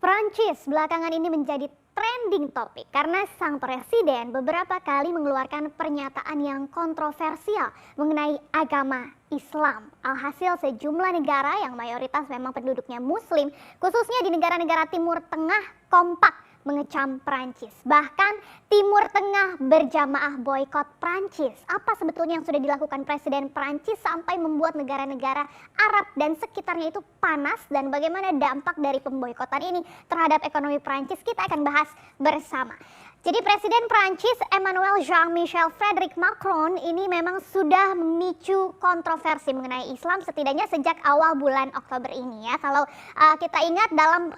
Prancis belakangan ini menjadi trending topik karena sang presiden beberapa kali mengeluarkan pernyataan yang kontroversial mengenai agama Islam. Alhasil sejumlah negara yang mayoritas memang penduduknya Muslim, khususnya di negara-negara Timur Tengah, kompak mengecam Prancis. Bahkan Timur Tengah berjamaah boykot Prancis. Apa sebetulnya yang sudah dilakukan Presiden Prancis sampai membuat negara-negara Arab dan sekitarnya itu panas, dan bagaimana dampak dari pemboikotan ini terhadap ekonomi Prancis? Kita akan bahas bersama. Jadi Presiden Prancis Emmanuel Jean-Michel Frédéric Macron ini memang sudah memicu kontroversi mengenai Islam setidaknya sejak awal bulan Oktober ini ya. Kalau kita ingat dalam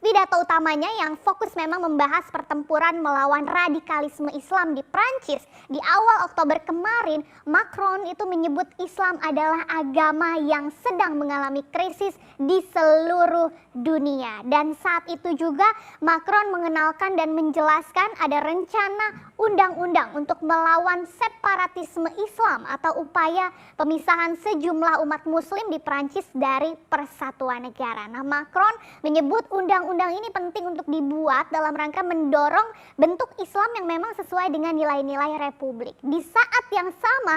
pidato utamanya yang fokus memang membahas pertempuran melawan radikalisme Islam di Prancis di awal Oktober kemarin, Macron itu menyebut Islam adalah agama yang sedang mengalami krisis di seluruh dunia. Dan saat itu juga Macron mengenalkan dan menjelaskan ada rencana undang-undang untuk melawan separatisme Islam atau upaya pemisahan sejumlah umat Muslim di Prancis dari persatuan negara. Nah, Macron menyebut undang-undang ini penting untuk dibuat dalam rangka mendorong bentuk Islam yang memang sesuai dengan nilai-nilai republik. Di saat yang sama,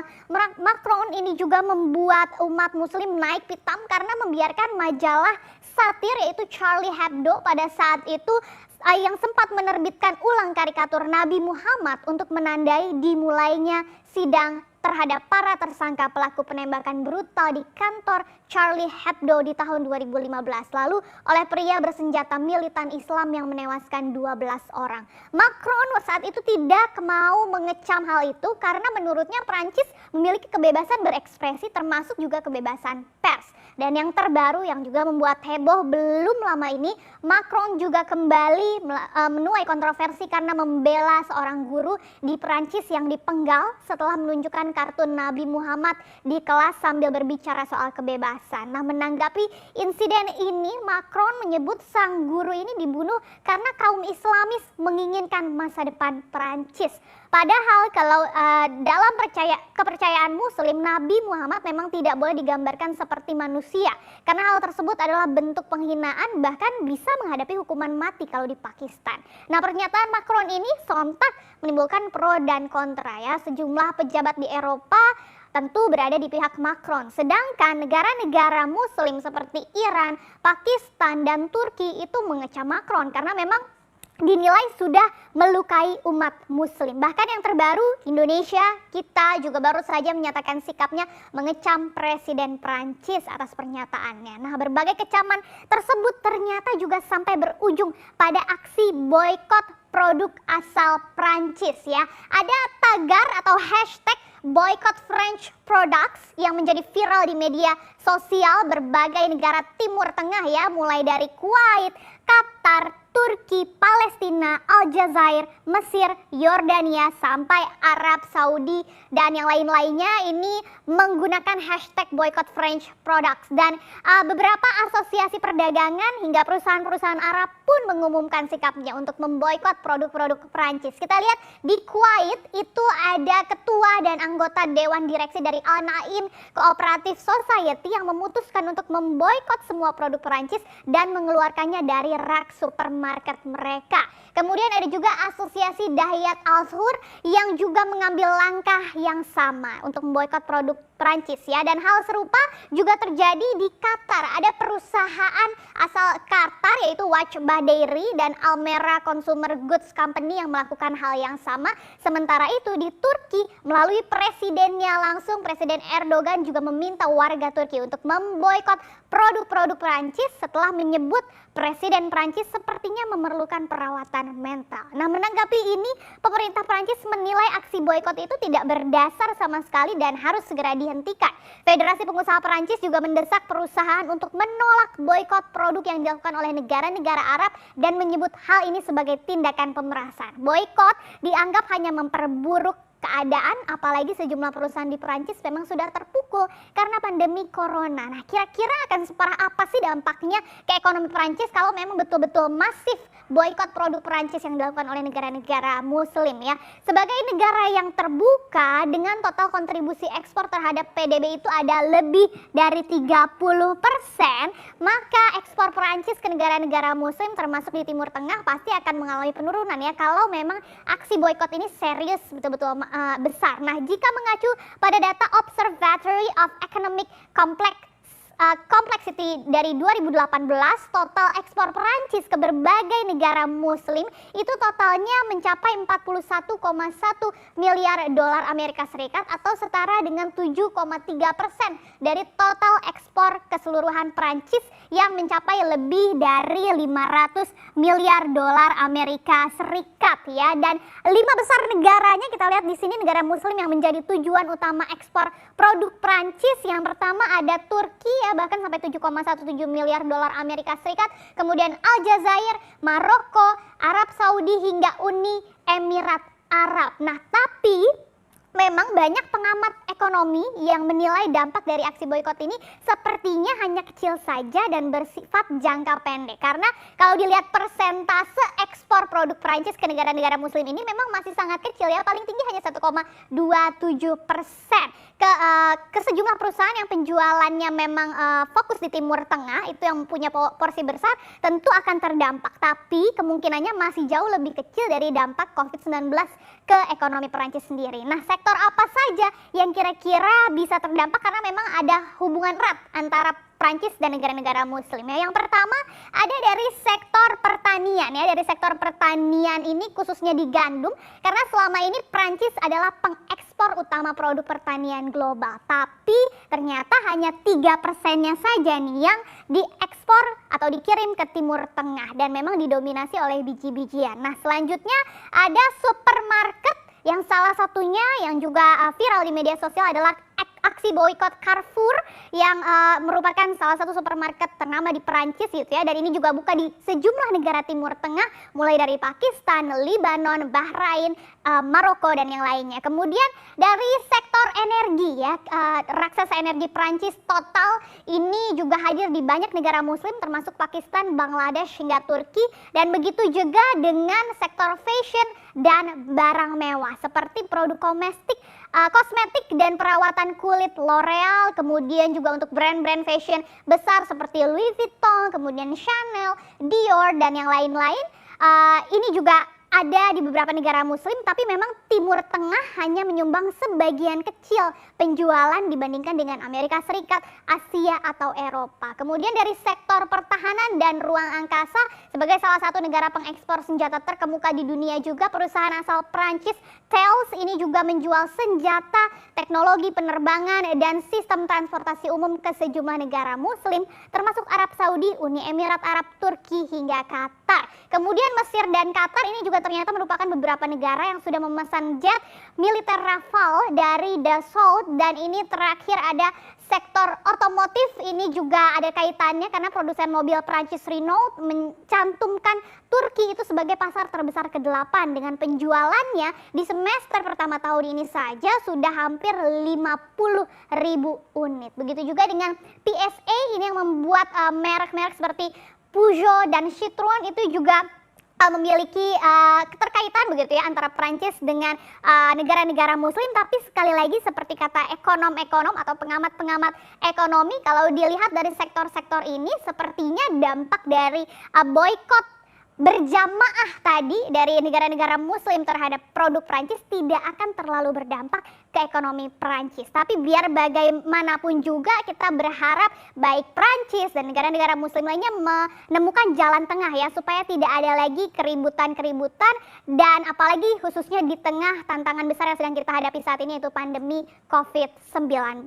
Macron ini juga membuat umat Muslim naik pitam karena membiarkan majalah satir yaitu Charlie Hebdo pada saat itu yang sempat menerbitkan ulang karikatur Nabi Muhammad untuk menandai dimulainya sidang terhadap para tersangka pelaku penembakan brutal di kantor Charlie Hebdo di tahun 2015 lalu oleh pria bersenjata militan Islam yang menewaskan 12 orang. Macron saat itu tidak mau mengecam hal itu karena menurutnya Prancis memiliki kebebasan berekspresi termasuk juga kebebasan pers. Dan yang terbaru yang juga membuat heboh belum lama ini, Macron juga kembali menuai kontroversi karena membela seorang guru di Prancis yang dipenggal setelah menunjukkan kartun Nabi Muhammad di kelas sambil berbicara soal kebebasan. Nah, menanggapi insiden ini, Macron menyebut sang guru ini dibunuh karena kaum Islamis menginginkan masa depan Prancis. Padahal kalau dalam kepercayaan Muslim, Nabi Muhammad memang tidak boleh digambarkan seperti manusia. Karena hal tersebut adalah bentuk penghinaan, bahkan bisa menghadapi hukuman mati kalau di Pakistan. Nah, pernyataan Macron ini sontak menimbulkan pro dan kontra ya. Sejumlah pejabat di Eropa tentu berada di pihak Macron. Sedangkan negara-negara Muslim seperti Iran, Pakistan, dan Turki itu mengecam Macron karena memang dinilai sudah melukai umat Muslim. Bahkan yang terbaru, Indonesia, kita juga baru saja menyatakan sikapnya mengecam Presiden Prancis atas pernyataannya. Nah, berbagai kecaman tersebut ternyata juga sampai berujung pada aksi boykot produk asal Prancis ya. Ada tagar atau hashtag boycott French products yang menjadi viral di media sosial berbagai negara Timur Tengah ya, mulai dari Kuwait, Qatar, Turki, Palestina, Aljazair, Mesir, Yordania, sampai Arab Saudi dan yang lain-lainnya ini menggunakan hashtag boycott French products. Dan beberapa asosiasi perdagangan hingga perusahaan-perusahaan Arab pun mengumumkan sikapnya untuk memboikot produk-produk Prancis. Kita lihat di Kuwait itu ada ketua dan anggota Dewan Direksi dari Al Naim Cooperative Society yang memutuskan untuk memboikot semua produk Prancis dan mengeluarkannya dari rak supermarket mereka. Kemudian ada juga asosiasi Dahiyat Al-Sur yang juga mengambil langkah yang sama untuk memboikot produk Prancis ya. Dan hal serupa juga terjadi di Qatar. Ada perusahaan asal Qatar yaitu Wajbah Dairy dan Almera Consumer Goods Company yang melakukan hal yang sama. Sementara itu di Turki melalui presidennya langsung, Presiden Erdogan juga meminta warga Turki untuk memboikot produk-produk Prancis setelah menyebut Presiden Prancis sepertinya memerlukan perawatan mental. Nah, menanggapi ini, pemerintah Prancis menilai aksi boikot itu tidak berdasar sama sekali dan harus segera dihentikan. Federasi Pengusaha Prancis juga mendesak perusahaan untuk menolak boikot produk yang dilakukan oleh negara-negara Arab dan menyebut hal ini sebagai tindakan pemerasan. Boikot dianggap hanya memperburuk keadaan, apalagi sejumlah perusahaan di Prancis memang sudah terpukul karena pandemi corona. Nah, kira-kira akan separah apa sih dampaknya ke ekonomi Prancis kalau memang betul-betul masif boikot produk Perancis yang dilakukan oleh negara-negara muslim ya. Sebagai negara yang terbuka dengan total kontribusi ekspor terhadap PDB itu ada lebih dari 30%, maka ekspor Perancis ke negara-negara muslim termasuk di Timur Tengah pasti akan mengalami penurunan ya kalau memang aksi boikot ini serius betul-betul besar. Nah, jika mengacu pada data Observatory of Economic Complexity dari 2018, total ekspor Perancis ke berbagai negara muslim itu totalnya mencapai 41,1 miliar dolar Amerika Serikat atau setara dengan 7,3% dari total ekspor keseluruhan Perancis yang mencapai lebih dari 500 miliar dolar Amerika Serikat ya. Dan 5 besar negaranya kita lihat di sini negara muslim yang menjadi tujuan utama ekspor produk Perancis. Yang pertama ada Turki ya, bahkan sampai 7,17 miliar dolar Amerika Serikat. Kemudian Aljazair, Maroko, Arab Saudi hingga Uni Emirat Arab. Nah, tapi memang banyak pengamat ekonomi yang menilai dampak dari aksi boikot ini sepertinya hanya kecil saja dan bersifat jangka pendek. Karena kalau dilihat persentase ekspor produk Prancis ke negara-negara muslim ini memang masih sangat kecil ya, paling tinggi hanya 1,27%. Ke sejumlah perusahaan yang penjualannya memang fokus di Timur Tengah, itu yang punya porsi besar, tentu akan terdampak. Tapi kemungkinannya masih jauh lebih kecil dari dampak COVID-19 ke ekonomi Perancis sendiri. Nah, sektor apa saja yang kira-kira bisa terdampak karena memang ada hubungan erat antara Prancis dan negara-negara muslim ya. Yang pertama ada dari sektor pertanian ya. Dari sektor pertanian ini khususnya di gandum, karena selama ini Prancis adalah pengekspor utama produk pertanian global. Tapi ternyata hanya 3%-nya saja nih yang diekspor atau dikirim ke Timur Tengah dan memang didominasi oleh biji-bijian. Nah, selanjutnya ada supermarket yang salah satunya yang juga viral di media sosial adalah aksi boikot Carrefour yang merupakan salah satu supermarket ternama di Perancis gitu ya, dan ini juga buka di sejumlah negara Timur Tengah mulai dari Pakistan, Lebanon, Bahrain, Maroko dan yang lainnya. Kemudian dari sektor energi ya, raksasa energi Perancis Total ini juga hadir di banyak negara muslim termasuk Pakistan, Bangladesh hingga Turki, dan begitu juga dengan sektor fashion dan barang mewah seperti produk kosmetik dan perawatan kulit L'Oreal, kemudian juga untuk brand-brand fashion besar seperti Louis Vuitton, kemudian Chanel, Dior dan yang lain-lain. Ini juga ada di beberapa negara muslim, tapi memang Timur Tengah hanya menyumbang sebagian kecil penjualan dibandingkan dengan Amerika Serikat, Asia atau Eropa. Kemudian dari sektor pertahanan dan ruang angkasa, sebagai salah satu negara pengekspor senjata terkemuka di dunia juga, perusahaan asal Prancis Thales ini juga menjual senjata, teknologi penerbangan dan sistem transportasi umum ke sejumlah negara muslim termasuk Arab Saudi, Uni Emirat Arab, Turki hingga Qatar. Kemudian Mesir dan Qatar ini juga ternyata merupakan beberapa negara yang sudah memesan jet militer Rafale dari Dassault, dan ini terakhir ada sektor otomotif. Ini juga ada kaitannya karena produsen mobil Prancis Renault mencantumkan Turki itu sebagai pasar terbesar ke-8 dengan penjualannya di semester pertama tahun ini saja sudah hampir 50.000 unit. Begitu juga dengan PSA ini yang membuat merek-merek seperti Peugeot dan Citroen itu juga memiliki keterkaitan begitu ya antara Prancis dengan negara-negara muslim. Tapi sekali lagi seperti kata ekonom-ekonom atau pengamat-pengamat ekonomi, kalau dilihat dari sektor-sektor ini sepertinya dampak dari boikot berjamaah tadi dari negara-negara muslim terhadap produk Prancis tidak akan terlalu berdampak ke ekonomi Prancis. Tapi biar bagaimanapun juga kita berharap baik Prancis dan negara-negara muslim lainnya menemukan jalan tengah ya, supaya tidak ada lagi keributan-keributan, dan apalagi khususnya di tengah tantangan besar yang sedang kita hadapi saat ini, yaitu pandemi COVID-19.